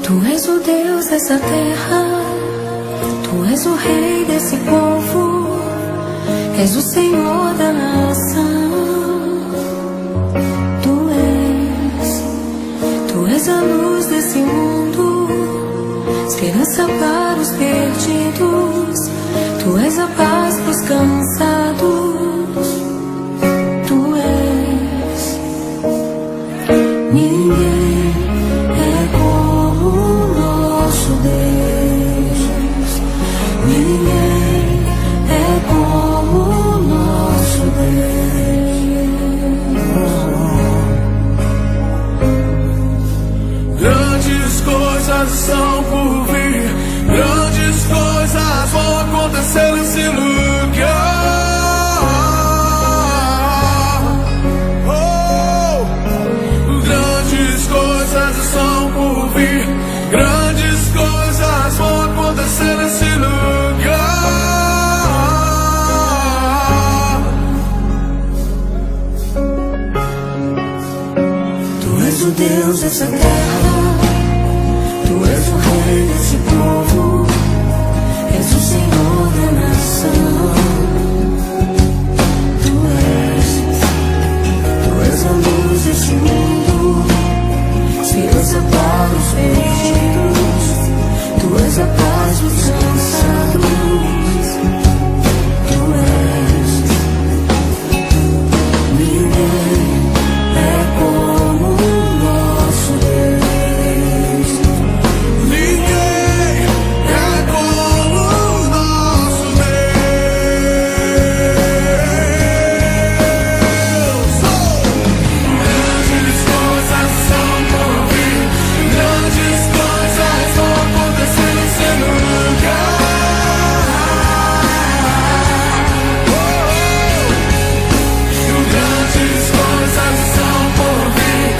Tu és o Deus dessa terra, Tu és o Rei desse povo, és o Senhor da nação. Tu és a luz desse mundo, esperança para os perdidos. Tu és a paz para os cansados. Tu és. Ninguém é como o nosso Deus. Ninguém é como o nosso Deus. Grandes coisas são por vir, grandes coisas vão acontecer nesse lugar. Grandes coisas são por vir, grandes coisas vão acontecer nesse lugar. Tu és o Deus dessa terra, Tu és o Rei desse povo, és o Senhor da nação. Tu és a luz desse mundo, esperança para os perdidos. Tu és a paz dos cansados. Tu és. Ninguém é como o nosso Deus. Ninguém é como o nosso Deus. Grandes coisas são por vir, grandes coisas vão acontecer nesse lugar. Grandes coisas são por vir,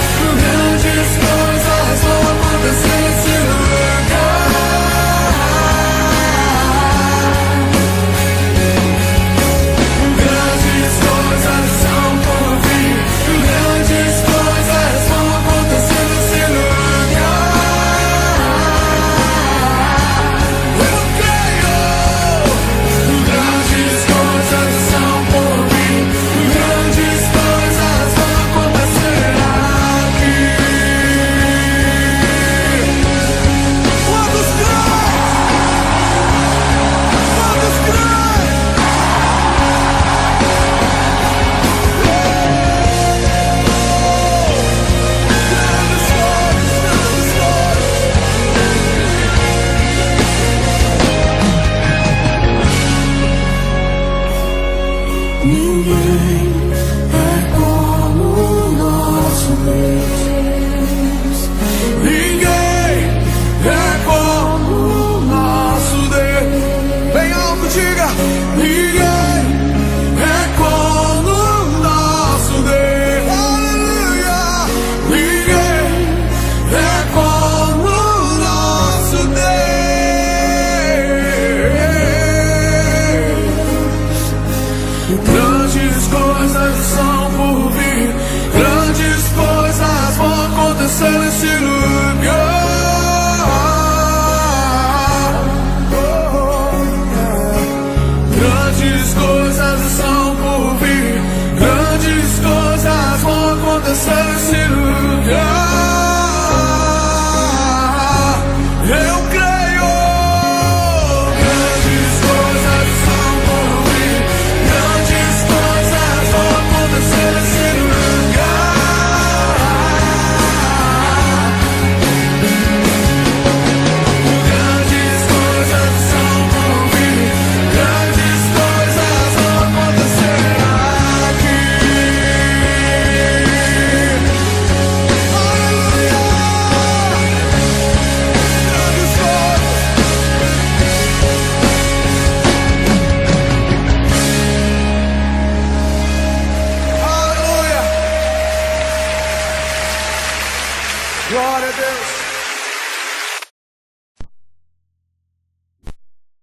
grandes coisas vão acontecer nesse lugar. Grandes coisas são por vir, grandes coisas vão acontecer nesse lugar. Eu creio. Grandes coisas são por vir, grandes coisas vão acontecer aqui. Quantos Ninguém